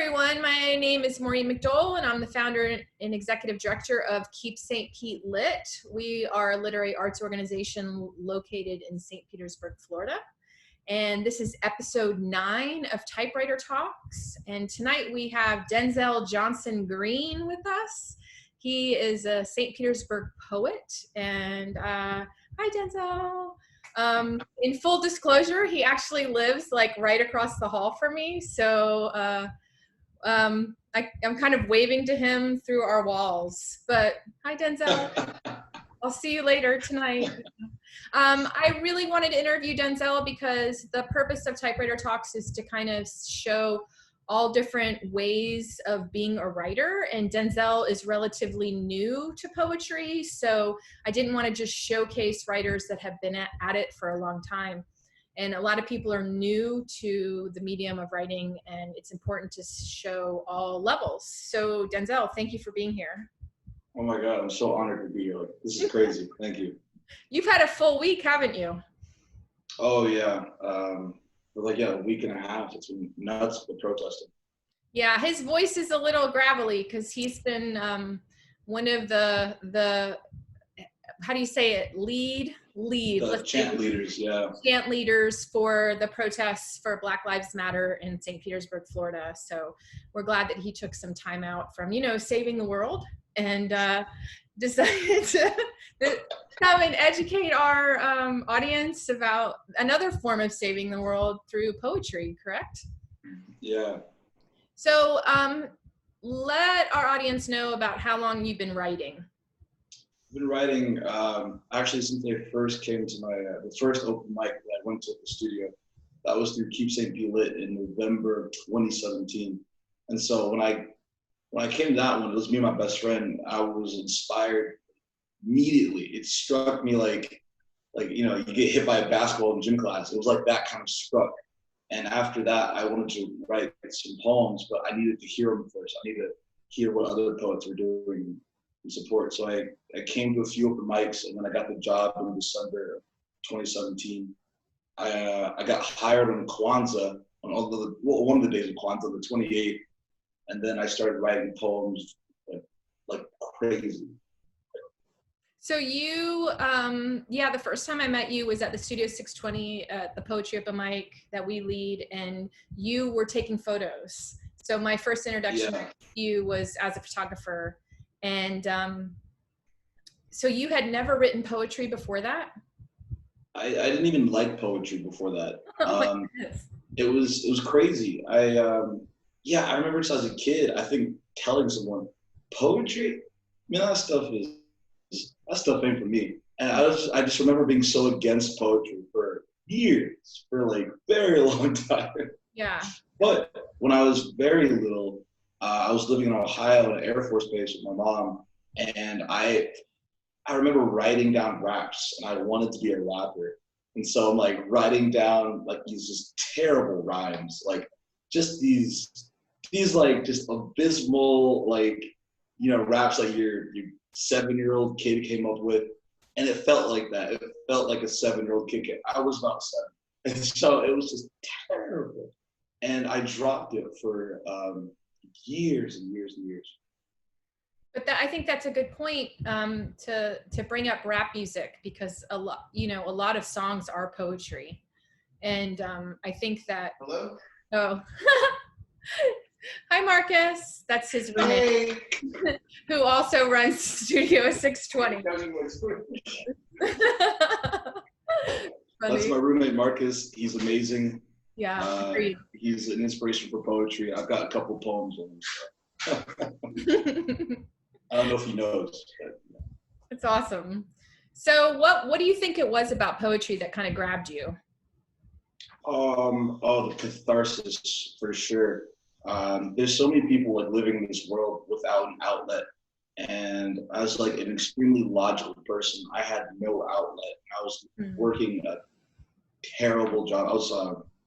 everyone. My name is Maureen McDowell, and I'm the founder and executive director of Keep St. Pete Lit. We are a literary arts organization located in Saint Petersburg, Florida. And this is episode 9 of Typewriter Talks. And tonight we have Denzel Johnson Green with us. He is a Saint Petersburg poet. And hi, Denzel. In full disclosure, he actually lives like right across the hall from me. So I'm kind of waving to him through our walls. But hi, Denzel. I'll see you later tonight. I really wanted to interview Denzel because the purpose of Typewriter Talks is to kind of show all different ways of being a writer, and Denzel is relatively new to poetry, so I didn't want to just showcase writers that have been at it for a long time. And a lot of people are new to the medium of writing, and it's important to show all levels. So Denzel, thank you for being here. Oh my God, I'm so honored to be here. This is crazy. Thank you. You've had a full week, haven't you? Oh yeah, for a week and a half. It's been nuts with protesting. Yeah, his voice is a little gravelly because he's been one of the how do you say it? Lead. Chant leaders, yeah. Chant leaders for the protests for Black Lives Matter in St. Petersburg, Florida. So we're glad that he took some time out from, saving the world and decided to come and educate our audience about another form of saving the world through poetry, correct? Yeah. So let our audience know about how long you've been writing. I've been writing actually since I first came to my the first open mic that I went to at the studio. That was through Keep St. Pete Lit in November 2017. And so when I came to that one, it was me and my best friend. I was inspired immediately. It struck me like you get hit by a basketball in gym class. It was like that kind of struck. And after that, I wanted to write some poems, but I needed to hear them first. I needed to hear what other poets were doing and support. So I came to a few open mics, and when I got the job in December of 2017, I got hired on Kwanzaa, on one of the days of Kwanzaa, the 28th. And then I started writing poems like crazy. So you, the first time I met you was at the Studio 620 at the Poetry Open Mic that we lead, and you were taking photos. So my first introduction to you was as a photographer. And so you had never written poetry before that? I didn't even like poetry before that. Oh it was crazy. I remember just as a kid, I think telling someone, poetry? That stuff ain't for me. And I just remember being so against poetry for years, for like very long time. Yeah. But when I was very little, I was living in Ohio at an Air Force base with my mom, and I remember writing down raps, and I wanted to be a rapper. And so I'm like writing down like these just terrible rhymes, like just these like just abysmal raps like your 7-year-old kid came up with, and it felt like that. It felt like a 7-year-old kid. I was about 7, and so it was just terrible. And I dropped it for years and years and years. But I think that's a good point to bring up rap music, because a lot of songs are poetry, and I think that. Hello. Oh. Hi, Marcus. That's his roommate, who also runs Studio 620. That's my roommate, Marcus. He's amazing. Yeah, he's an inspiration for poetry. I've got a couple poems on him. I don't know if he knows. But, It's awesome. So what do you think it was about poetry that kind of grabbed you? The catharsis, for sure. There's so many people living in this world without an outlet, and as an extremely logical person, I had no outlet. I was working a terrible job. I was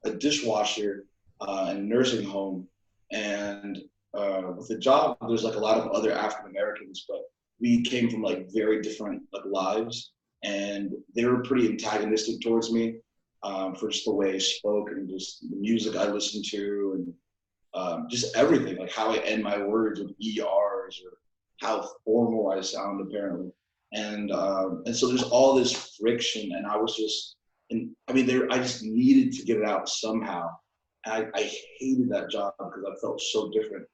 a dishwasher in a nursing home, and with the job, there's a lot of other African Americans, but we came from very different lives, and they were pretty antagonistic towards me for just the way I spoke and just the music I listened to, and just everything, like how I end my words with ERs or how formal I sound apparently. And so there's all this friction, and I was just, and I mean, I just needed to get it out somehow. I hated that job because I felt so different.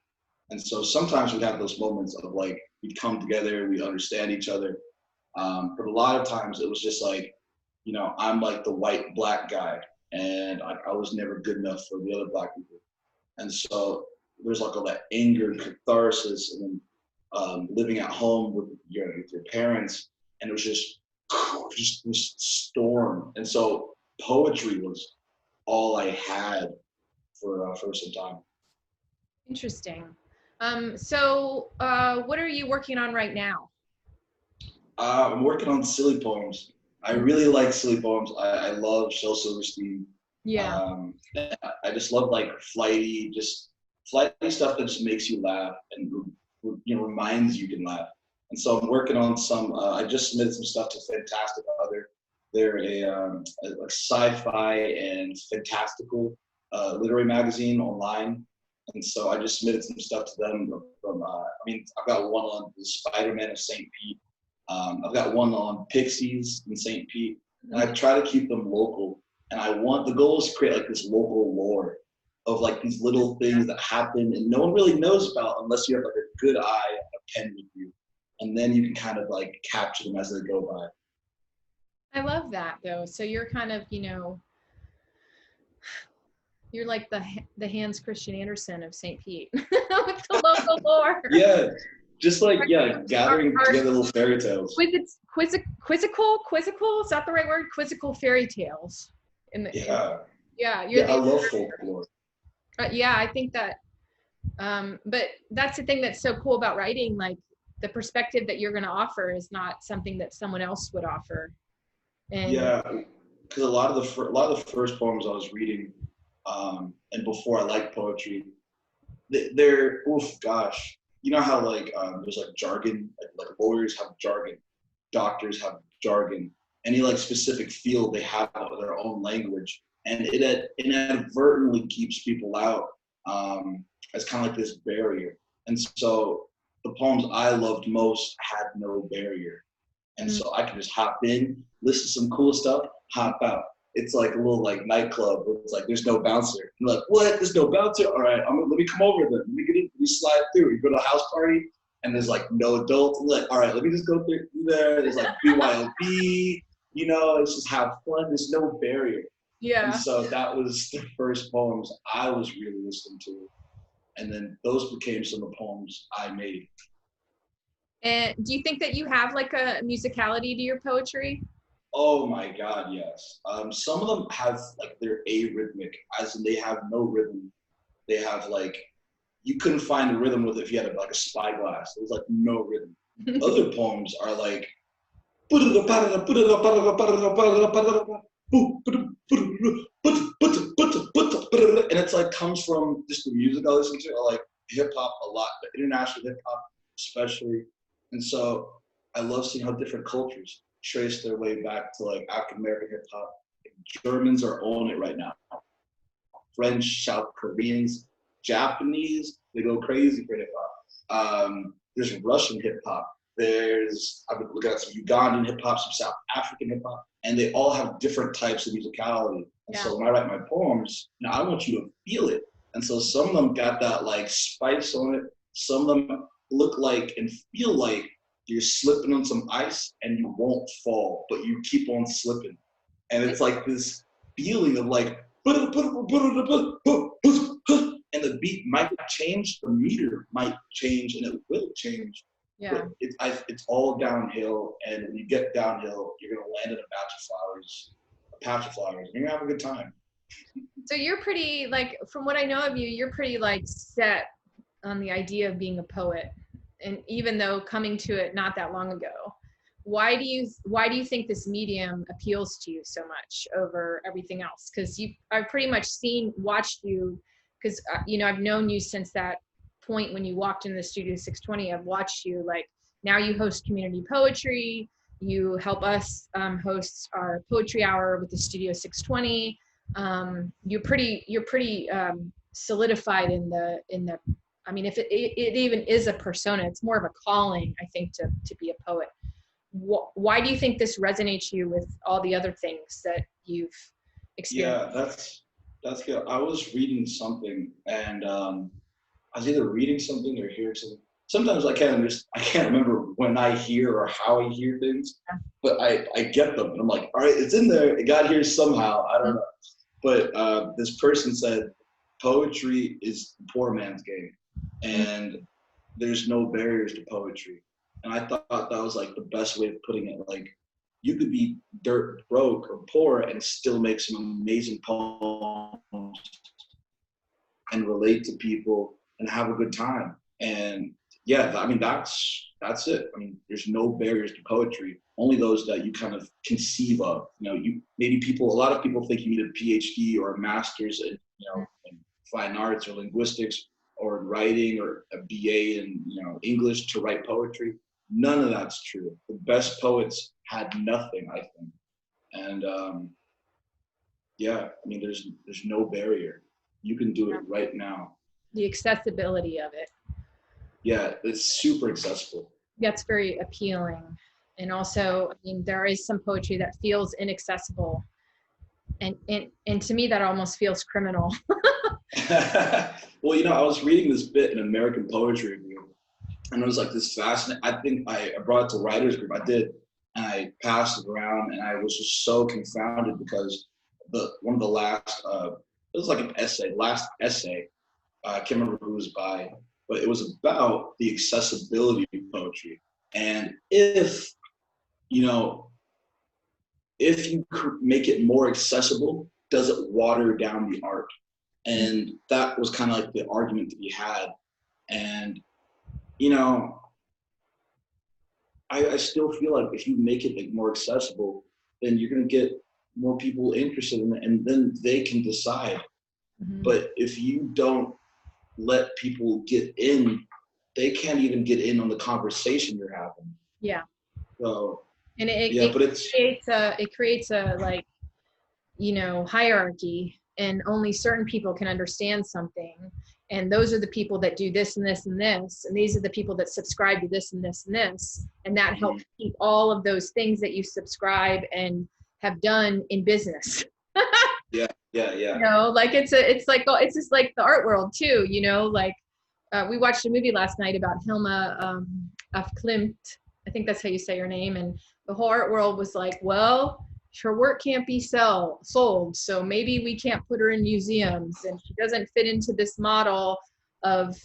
And so sometimes we'd have those moments of like, we'd come together, we'd understand each other. But a lot of times it was just like, you know, I'm like the white black guy, and I was never good enough for the other black people. And so there's like all that anger and catharsis, and then living at home with your parents, and it was just this storm. And so poetry was all I had for some time. Interesting. So what are you working on right now? I'm working on silly poems. I really like silly poems. I love Shel Silverstein. Yeah. I just love like flighty stuff that just makes you laugh and, you know, reminds you can laugh. And so I'm working on some. I just submitted some stuff to Fantastic Other. They're a sci-fi and fantastical literary magazine online. And so I just submitted some stuff to them from, I mean, I've got one on the Spider-Man of Saint Pete. I've got one on Pixies in Saint Pete. And I try to keep them local. And the goal is to create like this local lore of like these little things that happen and no one really knows about unless you have like a good eye and a pen with you. And then you can kind of like capture them as they go by. I love that though. So you're kind of, you know, you're like the Hans Christian Andersen of St. Pete with the local lore. Yeah, just like, yeah, gathering together little fairy tales. Quizzical, is that the right word? Quizzical fairy tales. Yeah, I love folklore. Yeah, I think that, but that's the thing that's so cool about writing, like the perspective that you're going to offer is not something that someone else would offer. And yeah, because a lot of the first poems I was reading, and before I liked poetry, they're gosh, you know how like there's like jargon, like lawyers have jargon, doctors have jargon, any like specific field they have their own language, and it inadvertently keeps people out as kind of like this barrier. And so the poems I loved most had no barrier. And so I can just hop in, listen to some cool stuff, hop out. It's like a little like nightclub where it's like there's no bouncer. You're like, what? There's no bouncer? All right, let me come over then. Let me get in. Let me slide through. You go to a house party and there's like no adults. And you're like, all right, let me just go through there. There's like BYOB. You know, it's just have fun. There's no barrier. yeah. And so that was the first poems I was really listening to, and then those became some of the poems I made. And do you think that you have like a musicality to your poetry? Oh my God, yes. Some of them have like they're arrhythmic, as in they have no rhythm. They have like, you couldn't find a rhythm with it if you had like a spyglass. There's like no rhythm. Other poems are like, and it's like comes from just the music I listen to. I like hip hop a lot, but international hip hop especially. And so I love seeing how different cultures trace their way back to like African American hip hop. Germans are on it right now. French, South Koreans, Japanese, they go crazy for hip hop. There's Russian hip hop. I've been looking at some Ugandan hip hop, some South African hip hop, and they all have different types of musicality. And so when I write my poems, you know, I want you to feel it. And so some of them got that like spice on it. Some of them look like and feel like you're slipping on some ice and you won't fall, but you keep on slipping. And it's like this feeling of like, and the beat might change, the meter might change, and it will change. Yeah. But it's all downhill, and when you get downhill, you're gonna land in a patch of flowers, and you're gonna have a good time. So you're pretty, like, from what I know of you, you're pretty like set on the idea of being a poet. And even though coming to it not that long ago, why do you think this medium appeals to you so much over everything else? Because I've pretty much watched you, because you know, I've known you since that point when you walked into the Studio 620. I've watched you, like, now you host community poetry, you help us host our poetry hour with the Studio 620. You're pretty solidified in the, I mean, if it even is a persona, it's more of a calling, I think, to be a poet. Why do you think this resonates you with all the other things that you've experienced? Yeah, that's good. I was reading something, and I was either reading something or hearing something. Sometimes I can't remember when I hear or how I hear things, but I get them, and I'm like, all right, it's in there. It got here somehow. I don't know. But this person said, poetry is the poor man's game, and there's no barriers to poetry. And I thought that was like the best way of putting it. Like, you could be dirt broke or poor and still make some amazing poems and relate to people and have a good time. And yeah, I mean, that's it. I mean, there's no barriers to poetry, only those that you kind of conceive of. You know, a lot of people think you need a PhD or a master's in, in fine arts or linguistics or writing or a BA in, English to write poetry. None of that's true. The best poets had nothing, I think. And yeah, I mean, there's no barrier. You can do it right now. The accessibility of it. Yeah, it's super accessible. That's very appealing. And also, I mean, there is some poetry that feels inaccessible. And to me, that almost feels criminal. Well, I was reading this bit in American Poetry Review, and it was like this fascinating. I think I brought it to writers group. I did, and I passed it around, and I was just so confounded because one of the last, it was like an essay, last essay. I can't remember who it was by, but it was about the accessibility of poetry, and if you make it more accessible, does it water down the art? And that was kind of like the argument to be had. And, I still feel like if you make it like more accessible, then you're going to get more people interested in it, and then they can decide. Mm-hmm. But if you don't let people get in, they can't even get in on the conversation you're having. Yeah. So, and it creates a like, hierarchy, and only certain people can understand something. And those are the people that do this and this and this. And these are the people that subscribe to this and this and this. And that helps keep all of those things that you subscribe and have done in business. Yeah. Like it's just like the art world too, like we watched a movie last night about Hilma af Klint. I think that's how you say her name. And the whole art world was like, well, her work can't be sold, so maybe we can't put her in museums, and she doesn't fit into this model of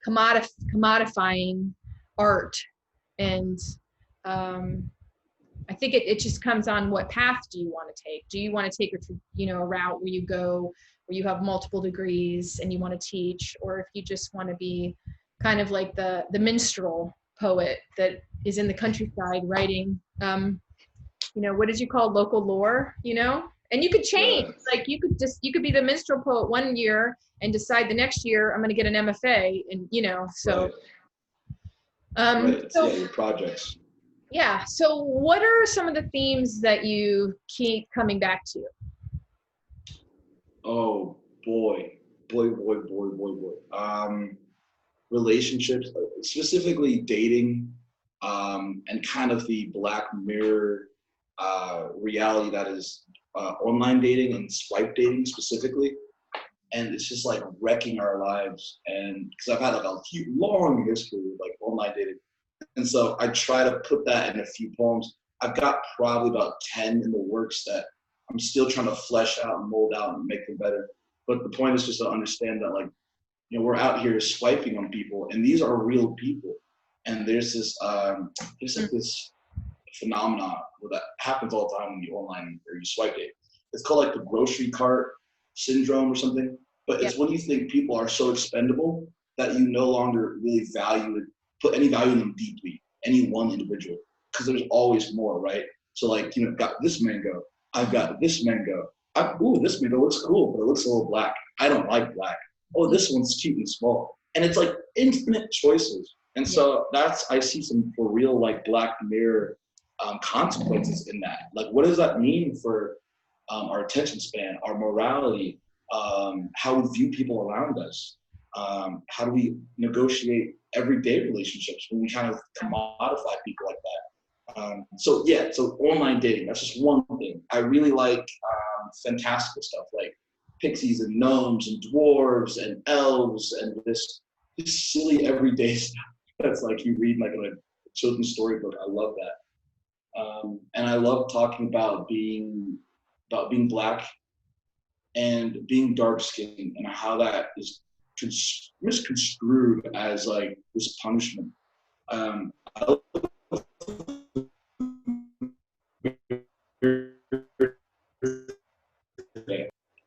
commodifying art. And I think it just comes on what path do you want to take. Do you want to take a route where you have multiple degrees and you want to teach, or if you just want to be kind of like the minstrel poet that is in the countryside writing what did you call local lore, and you could change. Yeah. Like you could be the minstrel poet one year and decide the next year I'm going to get an MFA, and so right. So your projects. Yeah. So what are some of the themes that you keep coming back to? Oh boy. Relationships, specifically dating, and kind of the Black Mirror reality that is online dating and swipe dating specifically. And it's just like wrecking our lives. And because I've had like a long history with like online dating. And so I try to put that in a few poems. I've got probably about 10 in the works that I'm still trying to flesh out and mold out and make them better. But the point is just to understand that, like, we're out here swiping on people, and these are real people. And there's this, this phenomenon that happens all the time when you online or you swipe date. It's called like the grocery cart syndrome or something. But it's when you think people are so expendable that you no longer really put any value in them deeply, any one individual, because there's always more, right? So like, got this mango, I've got this mango. This mango looks cool, but it looks a little black. I don't like black. Oh, this one's cute and small. And it's like infinite choices. And so I see some for real like Black Mirror consequences in that. Like, what does that mean for our attention span, our morality, how we view people around us, how do we negotiate everyday relationships when we kind of commodify people like that. So online dating, that's just one thing. I really like fantastical stuff like pixies and gnomes and dwarves and elves and this silly everyday stuff that's like you read like in a children's storybook. I love that. And I love talking about being Black and being dark skinned and how that is misconstrued as like this punishment.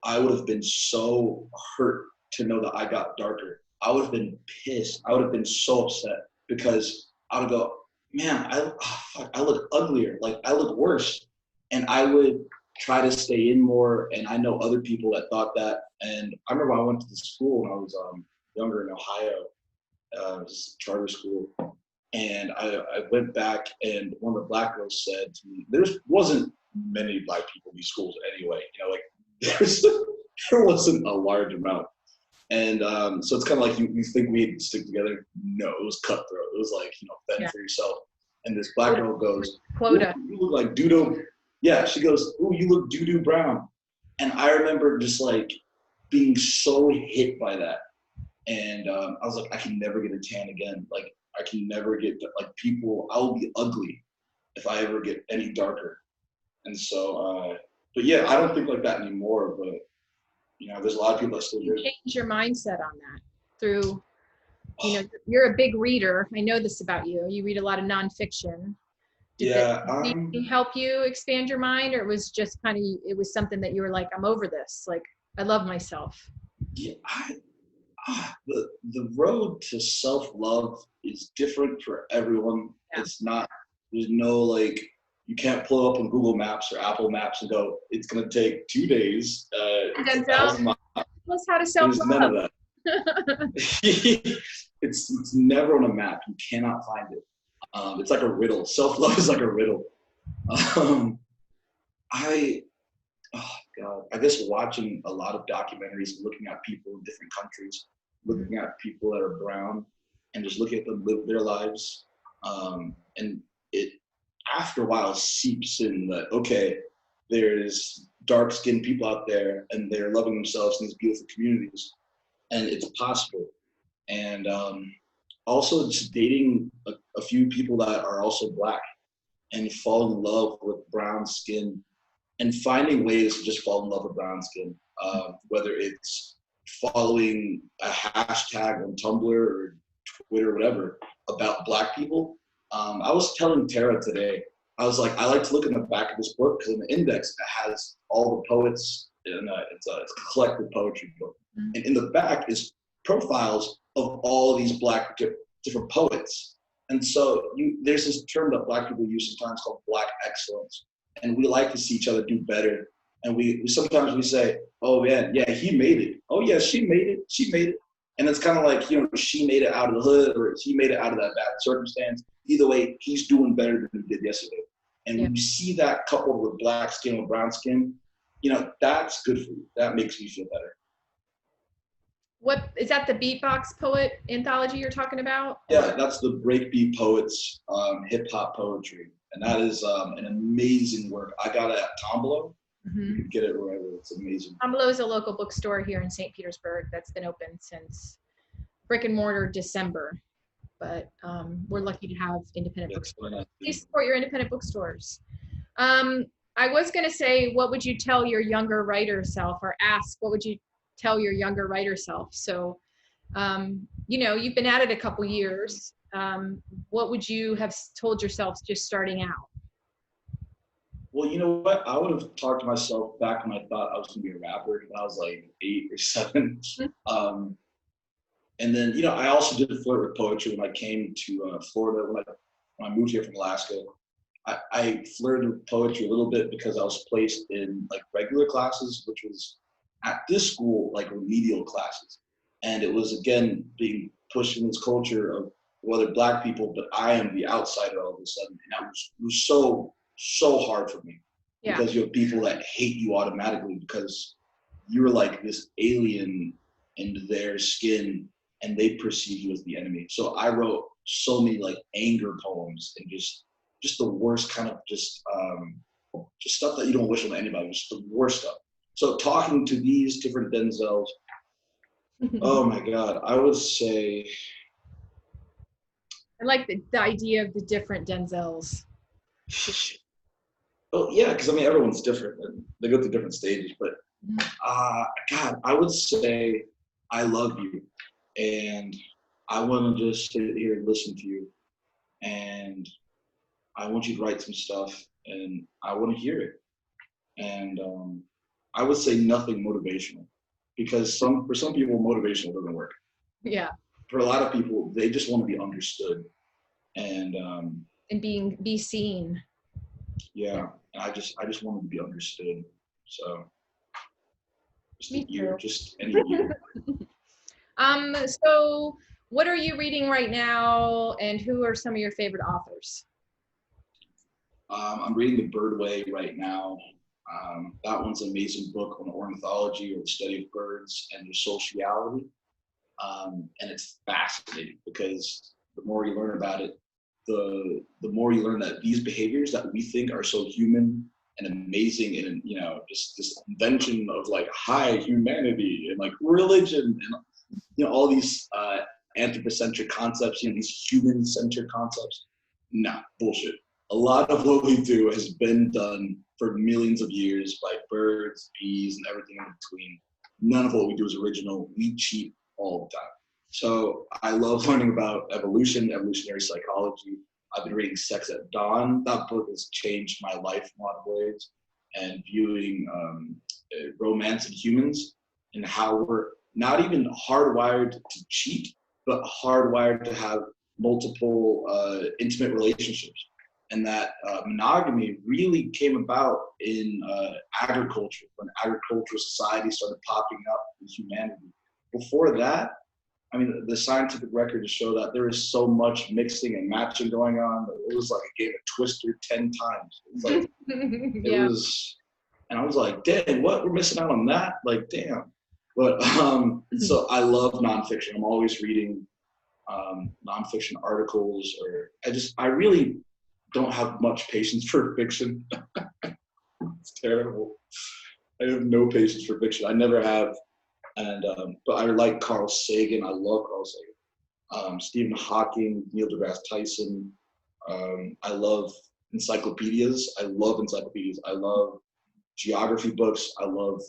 I would have been so hurt to know that I got darker. I would have been pissed. I would have been so upset because I would go, man, I look uglier. Like I look worse. And I would try to stay in more. And I know other people that thought that. And I remember I went to the school when I was younger in Ohio, just charter school. And I went back and one of the Black girls said to me, there wasn't many Black people in these schools anyway. You know, like there wasn't a large amount. And so it's kind of like you think we'd stick together. No, it was cutthroat. It was like, fend for yourself. And this Black girl goes, quota. You look like doo-doo. Yeah, she goes, ooh, you look doo-doo brown. And I remember just like being so hit by that. And I was like, I can never get a tan again. Like I can never get like people, I'll be ugly if I ever get any darker. And so, but yeah, I don't think like that anymore, but there's a lot of people that still do. Change your mindset on that through, you're a big reader. I know this about you. You read a lot of nonfiction. Did it help you expand your mind, or it was just it was something that you were like, I'm over this. Like, I love myself. Yeah, the road to self-love is different for everyone. Yeah. It's not, there's no like, you can't pull up on Google Maps or Apple Maps and go, it's going to take 2 days. Denzel, tell us how to self-love. None of that. It's never on a map. You cannot find it. It's like a riddle. Self-love is like a riddle. I guess watching a lot of documentaries, looking at people in different countries, looking at people that are brown, and just looking at them live their lives, and it after a while seeps in that, okay, there's dark-skinned people out there and they're loving themselves in these beautiful communities, and it's possible. And also just dating a few people that are also Black and fall in love with brown skin and finding ways to just fall in love with brown skin, whether it's following a hashtag on Tumblr or Twitter or whatever about Black people. I was telling Tara today, I was like, I like to look in the back of this book because in the index it has all the poets, and it's a collected poetry book. Mm-hmm. And in the back is profiles of all these Black different poets. And so there's this term that Black people use sometimes called Black excellence. And we like to see each other do better. And we sometimes we say, oh man, yeah, he made it. Oh yeah, she made it. She made it. And it's kind of like, she made it out of the hood or he made it out of that bad circumstance. Either way, he's doing better than he did yesterday. And when you see that coupled with Black skin or brown skin, that's good for you. That makes me feel better. What is that, the Beatbox Poet anthology you're talking about? Yeah, that's the Breakbeat Poets hip hop poetry. And that is an amazing work. I got it at Tombola. Mm-hmm. You can get it wherever. It's amazing. Tombola is a local bookstore here in Saint Petersburg that's been open since brick and mortar December. But we're lucky to have independent bookstores. Please support your independent bookstores. I was going to say, what would you tell your younger writer self, or ask, what would you tell your younger writer self? So, you've been at it a couple years. What would you have told yourself just starting out? Well, you know what? I would have talked to myself back when I thought I was going to be a rapper when I was like 8 or 7. And then, I also did flirt with poetry when I came to Florida. When I moved here from Alaska, I flirted with poetry a little bit because I was placed in like regular classes, which was at this school like remedial classes. And it was, again, being pushed in this culture of whether Black people, but I am the outsider all of a sudden. And that was so hard for me. Yeah. Because you have people that hate you automatically because you're like this alien in their skin, and they perceive you as the enemy. So I wrote so many like anger poems and just the worst kind of just stuff that you don't wish on anybody, just the worst stuff. So talking to these different Denzels, oh my God, I would say. I like the idea of the different Denzels. Oh yeah, because I mean everyone's different and they go through different stages. But God, I would say I love you, and I want to just sit here and listen to you, and I want you to write some stuff, and I want to hear it. And I would say nothing motivational, because for some people motivational doesn't work. Yeah. For a lot of people, they just want to be understood, and be seen. Yeah, and I just wanted to be understood. So just Me an ear, too. just any ear. So what are you reading right now, and who are some of your favorite authors? I'm reading The Bird Way right now. That one's an amazing book on ornithology, or the study of birds and their sociality. And it's fascinating because the more you learn about it, the more you learn that these behaviors that we think are so human and amazing, and you know, just this invention of like high humanity and like religion and you know all these anthropocentric concepts, you know, these human-centered concepts. Nah, bullshit. A lot of what we do has been done for millions of years by birds, bees, and everything in between. None of what we do is original. We cheat all the time. So I love learning about evolution, evolutionary psychology. I've been reading Sex at Dawn. That book has changed my life in a lot of ways, and viewing romance in humans and how we're not even hardwired to cheat, but hardwired to have multiple intimate relationships. And that monogamy really came about in agriculture, when agricultural society started popping up in humanity. Before that, I mean, the scientific record to show that there is so much mixing and matching going on. It was like a game of Twister 10 times. It was like, Yeah. it was, and I was like, dang, what? We're missing out on that? Like, damn. But so I love nonfiction. I'm always reading nonfiction articles, or I really don't have much patience for fiction. It's terrible. I have no patience for fiction. I never have. And but I like Carl Sagan. I love Carl Sagan. Stephen Hawking, Neil deGrasse Tyson. I love encyclopedias. I love geography books. I love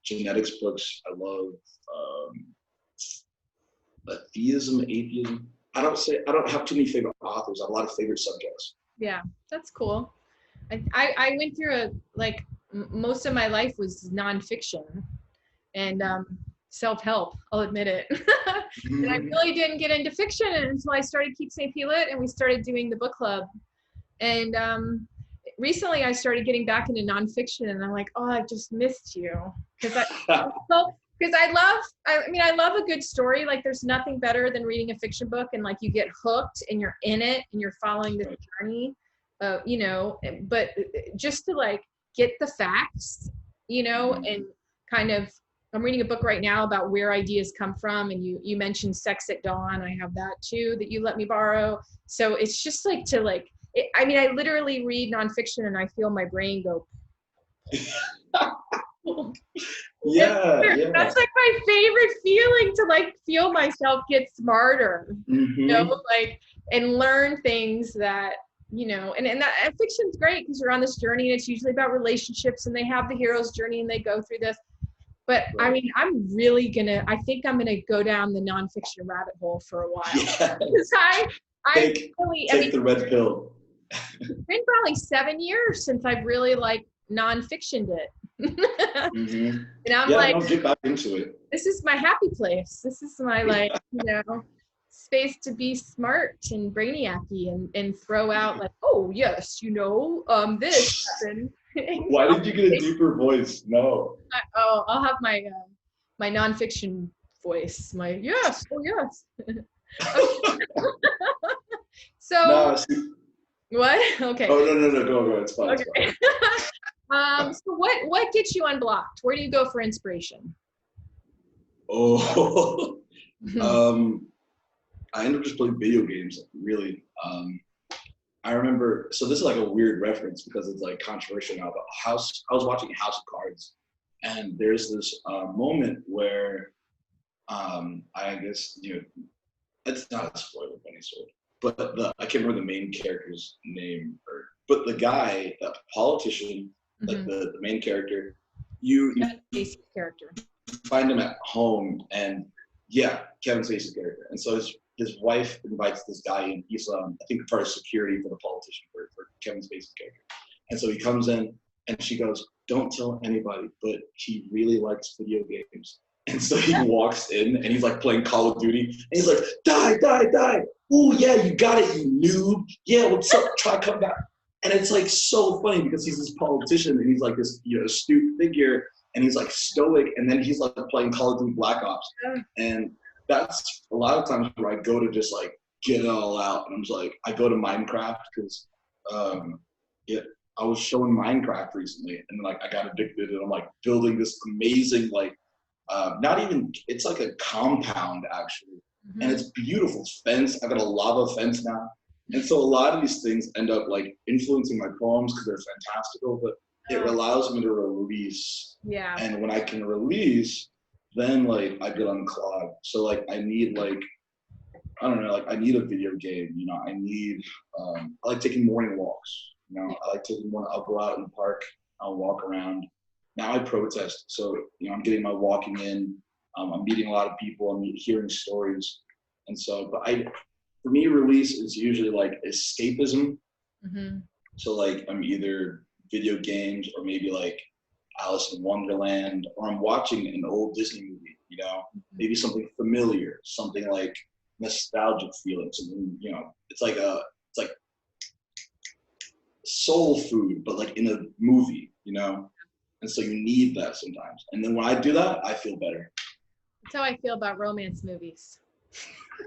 genetics books. I love theism, atheism. I don't have too many favorite authors. I have a lot of favorite subjects. Yeah, that's cool. I went through most of my life was nonfiction and self-help, I'll admit it. And I really didn't get into fiction until I started Keep St. Pete Lit, and we started doing the book club. And recently I started getting back into nonfiction, and I'm like, oh, I just missed you. Because I love a good story. Like, there's nothing better than reading a fiction book and like you get hooked and you're in it and you're following the journey, you know, but just to like get the facts, you know, and kind of, I'm reading a book right now about where ideas come from. And you mentioned Sex at Dawn. I have that too, that you let me borrow. So it's just like I literally read nonfiction and I feel my brain go. Yeah. That's like my favorite feeling, to like feel myself get smarter, you know, like, and learn things that, you know, and that fiction's great because you're on this journey and it's usually about relationships and they have the hero's journey and they go through this. But I mean, I think I'm gonna go down the nonfiction rabbit hole for a while. Yeah. Because take the red pill. It's been probably 7 years since I've really like nonfictioned it. And I'm I'll get back into it. This is my happy place. This is my like, you know, space to be smart and brainiacy and throw out like, oh yes, you know, this happened. Why did you get a deeper voice? No. I'll have my my nonfiction voice. My yes, oh yes. So No, what? Okay. Oh no, go. It's fine. Okay. It's So what gets you unblocked? Where do you go for inspiration? Oh, I ended up just playing video games, really. I remember, so this is like a weird reference because it's like controversial now, but I was watching House of Cards, and there's this moment where I guess, it's not a spoiler of any sort, but I can't remember the main character's name, but the guy, the politician, like the main character, you Basic character. find him at home, and yeah, Kevin Spacey's character, and so his wife invites this guy in. He's I think part of security for the politician for Kevin Spacey's character, and so he comes in, and she goes, "Don't tell anybody, but he really likes video games." And so he walks in, and he's like playing Call of Duty, and he's like, "Die, die, die! Oh yeah, you got it, you noob! Yeah, what's up? Try come back." And it's like so funny because he's this politician, and he's like this astute figure, and he's like stoic, and then he's like playing Call of Duty Black Ops, and that's a lot of times where I go to just like get it all out, and I'm just like, I go to Minecraft because I was showing Minecraft recently, and like I got addicted, and I'm like building this amazing like not even, it's like a compound actually, and it's beautiful. It's fenced. I got a lava fence now, and so a lot of these things end up like influencing my poems because they're fantastical, but it allows me to release. Yeah. And when I can release, then like I get unclogged. So like I need like, I don't know, like I need a video game, I need, I like taking morning walks, I like taking I'll go out in the park, I'll walk around. Now I protest. So, I'm getting my walking in, I'm meeting a lot of people, I'm hearing stories. And so, but for me, release is usually like escapism. So like I'm either video games or maybe like Alice in Wonderland, or I'm watching an old Disney movie, maybe something familiar, something like nostalgic feeling, something, it's like soul food, but like in a movie, and so you need that sometimes. And then when I do that, I feel better. That's how I feel about romance movies.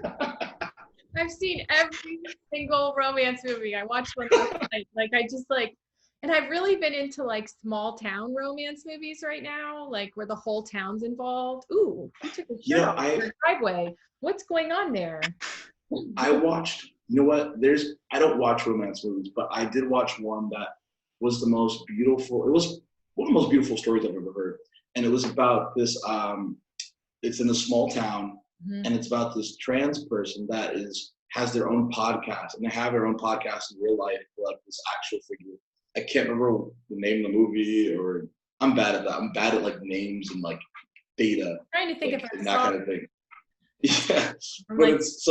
I've seen every single romance movie. I watched one last night. Like I just like, and I've really been into like small town romance movies right now, like where the whole town's involved. Ooh, you took a shirt off your driveway. What's going on there? I watched, I don't watch romance movies, but I did watch one that was the most beautiful. It was one of the most beautiful stories I've ever heard. And it was about this, it's in a small town, and it's about this trans person that has their own podcast, and they have their own podcast in real life, like this actual figure. I can't remember the name of the movie, or I'm bad at that. I'm bad at like names and like data. I'm trying to think like, of that kind of thing. Yeah, but it's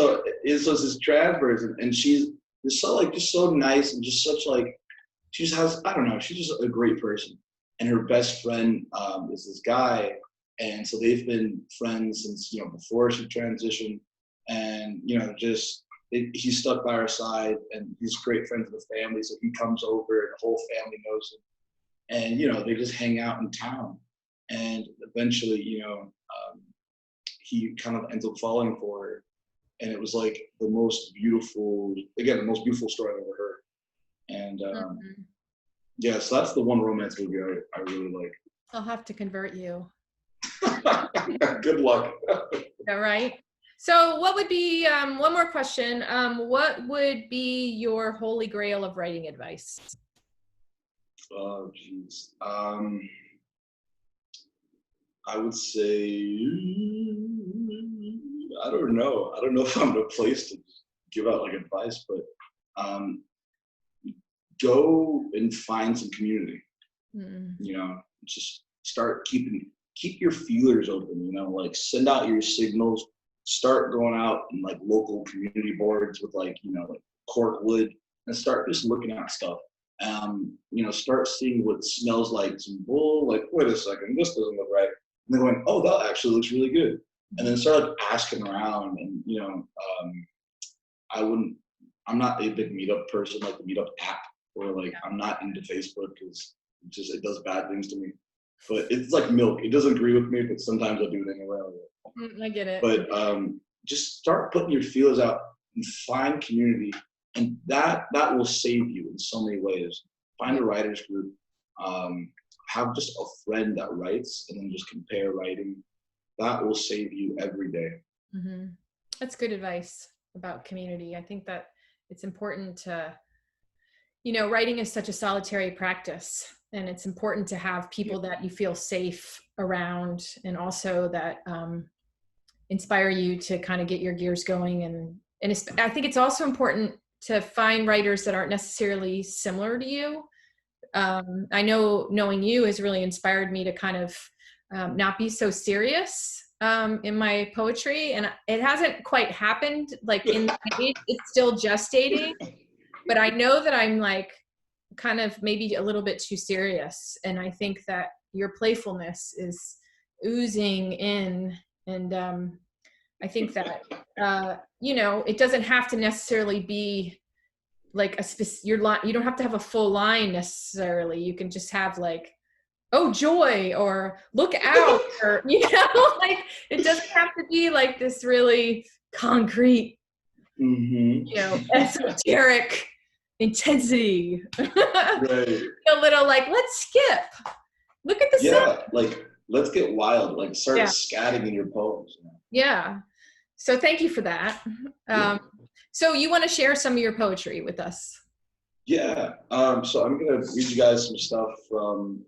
this trans person, and she's just so nice, and just such like, she just has, I don't know, she's just a great person. And her best friend is this guy, and so they've been friends since before she transitioned, and he's stuck by her side, and he's great friends with the family, so he comes over, and the whole family knows him, and they just hang out in town, and eventually he kind of ends up falling for her, and it was like the most beautiful story I've ever heard. And yeah, so that's the one romance movie I really like. I'll have to convert you. Good luck. All right. So what would be, one more question, what would be your holy grail of writing advice? Oh, geez. I would say, I don't know. I don't know if I'm in a place to give out like advice, but go and find some community. Just start keep your feelers open, like send out your signals, start going out in like local community boards with like, like corkwood, and start just looking at stuff. Start seeing what smells like some bull, like, wait a second, this doesn't look right. And then going, oh, that actually looks really good. And then start like asking around, and I'm not a big meetup person, like the meetup app, or like I'm not into Facebook because it does bad things to me. But it's like milk. It doesn't agree with me, but sometimes I do it anyway. I get it. But just start putting your feelers out and find community, and that will save you in so many ways. Find a writers group, have just a friend that writes, and then just compare writing. That will save you every day. Mm-hmm. That's good advice about community. I think that it's important to, writing is such a solitary practice, and it's important to have people that you feel safe around, and also that inspire you to kind of get your gears going. And I think it's also important to find writers that aren't necessarily similar to you. I know knowing you has really inspired me to kind of not be so serious in my poetry, and it hasn't quite happened like in my age. It's still gestating, but I know that I'm like kind of maybe a little bit too serious, and I think that your playfulness is oozing in, and I think that it doesn't have to necessarily be like your line. You don't have to have a full line necessarily. You can just have like, oh joy, or look out, or like it doesn't have to be like this really concrete, esoteric intensity. Right. A little like, let's skip. Look at the sun. Like let's get wild. Like start scatting in your poems. Yeah. So thank you for that. So you want to share some of your poetry with us? Yeah. So I'm gonna read you guys some stuff from.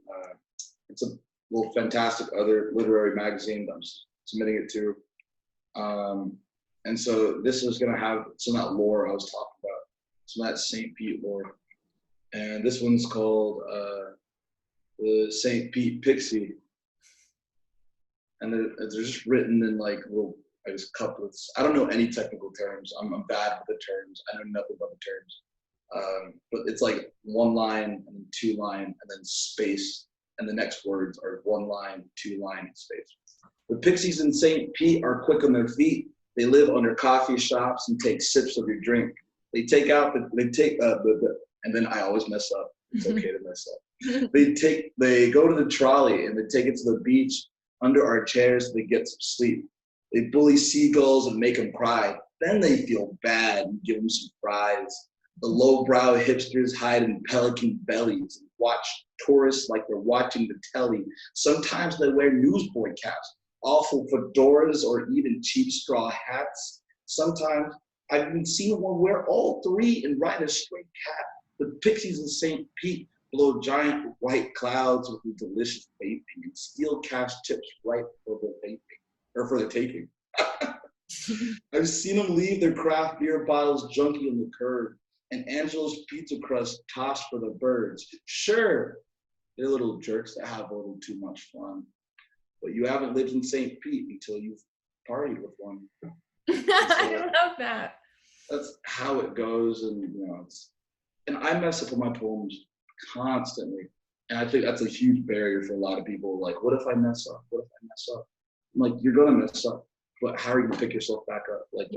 It's a little fantastic other literary magazine that I'm submitting it to. And so this is going to have some of that lore I was talking about, some of that Saint Pete lore. And this one's called the Saint Pete Pixie. And they're just written in like little, I guess, couplets. I don't know any technical terms. I'm bad with the terms. I know nothing about the terms. But it's like one line and then two line and then space. And the next words are one line, two line, space. The pixies in Saint Pete are quick on their feet. They live under coffee shops and take sips of your drink. They take and then I always mess up. It's okay to mess up. They go to the trolley and they take it to the beach under our chairs. They get some sleep. They bully seagulls and make them cry. Then they feel bad and give them some fries. The lowbrow hipsters hide in pelican bellies and watch tourists like they're watching the telly. Sometimes they wear newsboy caps, awful fedoras, or even cheap straw hats. Sometimes I've even seen one wear all three and ride a stray cat. The pixies in St. Pete blow giant white clouds with a delicious vaping and steal cash chips right for the vaping, or for the taking. I've seen them leave their craft beer bottles junky on the curb, and Angelo's pizza crust tossed for the birds. Sure, they're little jerks that have a little too much fun, but you haven't lived in St. Pete until you've partied with one. I love that. That's how it goes, and and I mess up with my poems constantly, and I think that's a huge barrier for a lot of people. Like, what if I mess up? What if I mess up? I'm like, you're gonna mess up, but how are you gonna pick yourself back up? Like,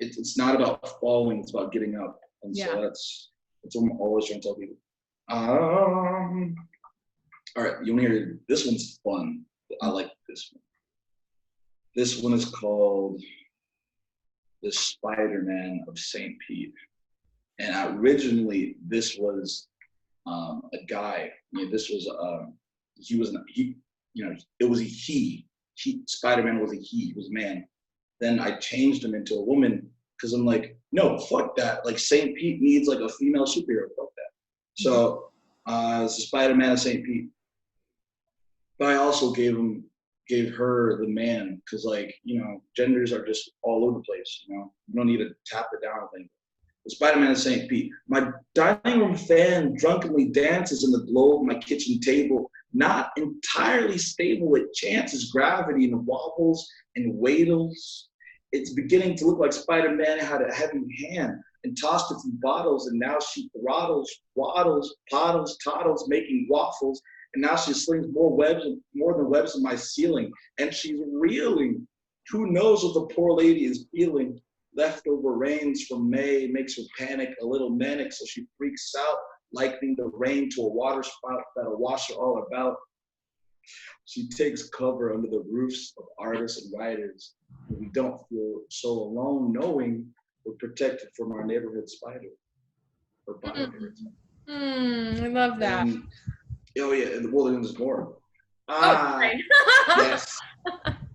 it's not about falling; it's about getting up. And so that's what I'm always trying to tell people. All right, you want to hear this one's fun. I like this one. This one is called The Spider-Man of St. Pete. And originally this was a guy. This was it was a he. Spider-Man was a he, was a man. Then I changed him into a woman because I'm like, no, fuck that. Like St. Pete needs like a female superhero. Fuck that. So it's the Spider-Man of St. Pete. But I also gave her the man because genders are just all over the place. You don't need to tap it down thing. The Spider-Man of St. Pete. My dining room fan drunkenly dances in the glow of my kitchen table, not entirely stable. It chances gravity and wobbles and waddles. It's beginning to look like Spider-Man had a heavy hand and tossed it through bottles, and now she throttles, waddles, poddles, toddles, making waffles, and now she slings more than webs in my ceiling, and she's reeling. Who knows what the poor lady is feeling? Leftover rains from May makes her panic, a little manic, so she freaks out, likening the rain to a water spout that'll wash her all about. She takes cover under the roofs of artists and writers. We don't feel so alone knowing we're protected from our neighborhood spider. Or I love that. And Oh yeah, and well, there's more. Right. Yes.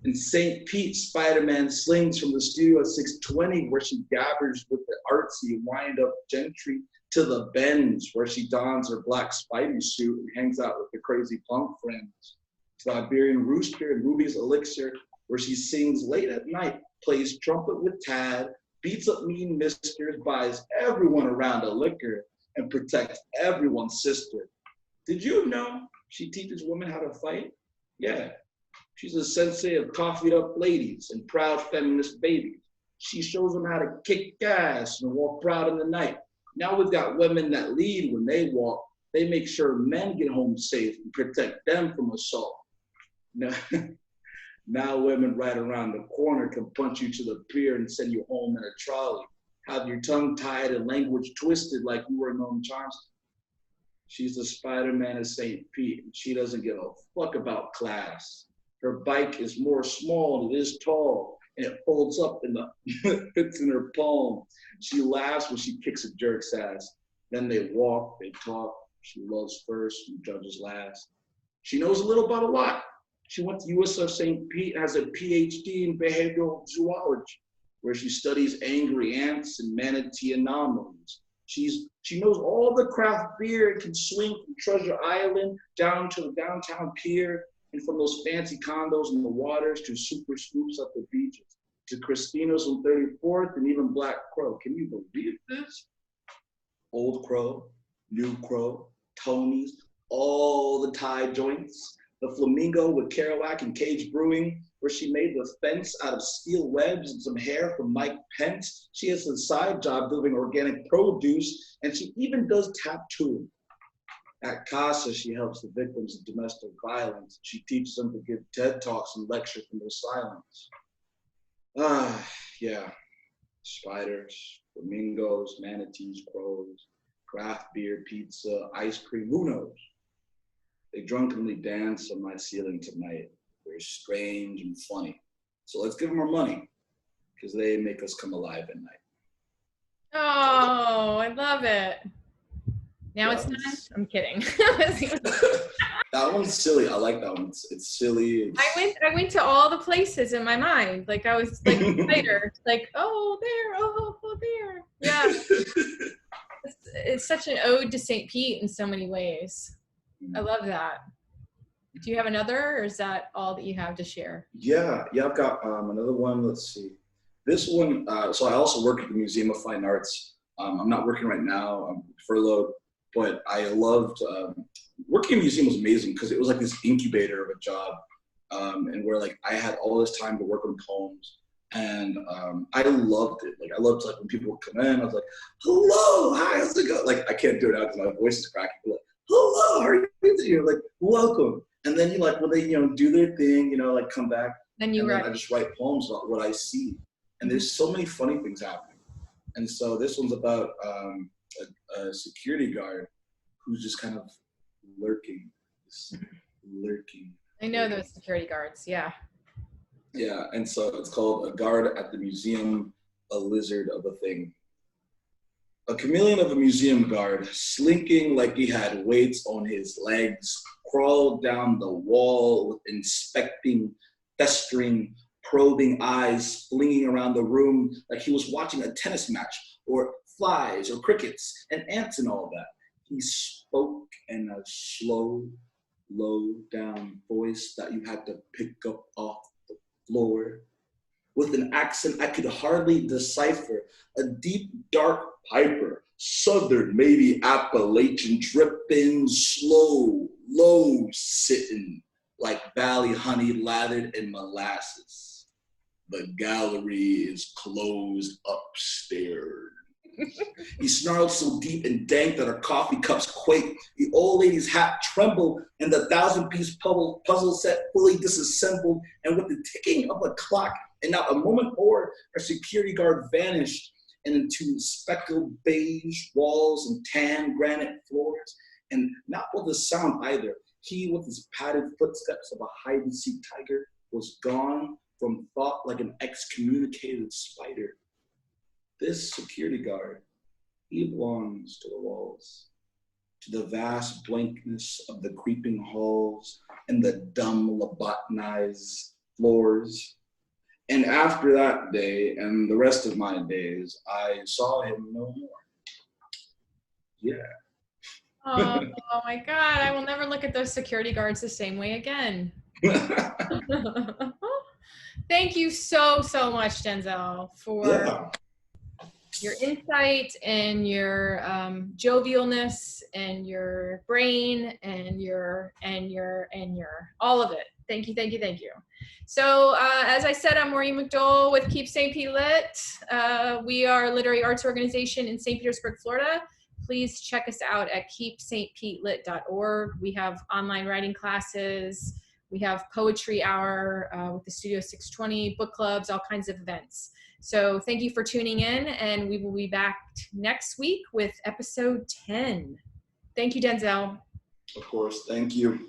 In St. Pete, Spider-Man slings from the studio at 6:20, where she gabbers with the artsy wind-up gentry, to the Bends, where she dons her black Spidey suit and hangs out with the crazy punk friends. To the Iberian Rooster and Ruby's Elixir, where she sings late at night, plays trumpet with Tad, beats up mean misters, buys everyone around a liquor, and protects everyone's sister. Did you know she teaches women how to fight? Yeah. She's a sensei of coffeeed up ladies and proud feminist babies. She shows them how to kick ass and walk proud in the night. Now we've got women that lead when they walk. They make sure men get home safe and protect them from assault. Now women right around the corner can punch you to the pier and send you home in a trolley. Have your tongue tied and language twisted like you were Noam Chomsky. She's the Spider-Man of St. Pete, and she doesn't give a fuck about class. Her bike is more small than it is tall, and it folds up in the fits in her palm. She laughs when she kicks a jerk's ass. Then they walk, they talk. She loves first and judges last. She knows a little about a lot. She went to USF St. Pete, has a PhD in behavioral zoology, where she studies angry ants and manatee anomalies. She knows all the craft beer and can swing from Treasure Island down to the downtown pier, and from those fancy condos in the waters to super scoops at the beaches, to Christina's on 34th and even Black Crow. Can you believe this? Old Crow, New Crow, Tony's, all the Thai joints, the Flamingo with Kerouac and Cage Brewing, where she made the fence out of steel webs and some hair from Mike Pence. She has a side job delivering organic produce, and she even does tattooing. At CASA, she helps the victims of domestic violence. She teaches them to give TED Talks and lecture from their silence. Yeah. Spiders, flamingos, manatees, crows, craft beer, pizza, ice cream, who knows? They drunkenly dance on my ceiling tonight. They're strange and funny. So let's give them our money, because they make us come alive at night. Oh, I love it. Now it's done? I'm kidding. That one's silly. I like that one. It's silly. I went to all the places in my mind. Like I was like later, like, oh there, oh there. Yeah. It's such an ode to St. Pete in so many ways. I love that. Do you have another, or is that all that you have to share? Yeah, I've got another one. Let's see. This one, so I also work at the Museum of Fine Arts. I'm not working right now. I'm furloughed, but I loved working in a museum was amazing because it was like this incubator of a job, and where like I had all this time to work on poems, and I loved it. Like I loved like when people would come in, I was like, "Hello, hi, how's it going?" Like I can't do it now because my voice is cracking. But like, "Hello, how are you doing?" Like, "Welcome." And then you like when they do their thing, like come back. Then you write. I just write poems about what I see, and there's so many funny things happening. And so this one's about a security guard who's just kind of lurking. I know those security guards, yeah. Yeah, and so it's called A Guard at the Museum, a Lizard of a Thing. A chameleon of a museum guard, slinking like he had weights on his legs, crawled down the wall with inspecting, festering, probing eyes flinging around the room like he was watching a tennis match, or flies, or crickets, and ants and all that. He spoke in a slow, low down voice that you had to pick up off the floor. With an accent I could hardly decipher, a deep, dark piper, southern, maybe Appalachian, dripping, slow, low sitting, like valley honey lathered in molasses. The gallery is closed upstairs. He snarled so deep and dank that her coffee cups quaked. The old lady's hat trembled, and the 1,000-piece puzzle set fully disassembled. And with the ticking of a clock, and not a moment more, our security guard vanished, and into speckled beige walls and tan granite floors, and not with a sound either. He, with his padded footsteps of a hide-and-seek tiger, was gone from thought like an excommunicated spider. This security guard, he belongs to the walls, to the vast blankness of the creeping halls and the dumb lobotomized floors. And after that day and the rest of my days, I saw him no more. Yeah. Oh, oh my God, I will never look at those security guards the same way again. Thank you so much, Denzel, for your insight and your jovialness and your brain and your all of it. Thank you. So as I said, I'm Maureen McDowell with Keep St. Pete Lit. We are a literary arts organization in St. Petersburg, Florida. Please check us out at keepstpetelit.org. We have online writing classes. We have poetry hour with the Studio 620, book clubs, all kinds of events. So thank you for tuning in, and we will be back next week with episode 10. Thank you, Denzel. Of course, thank you.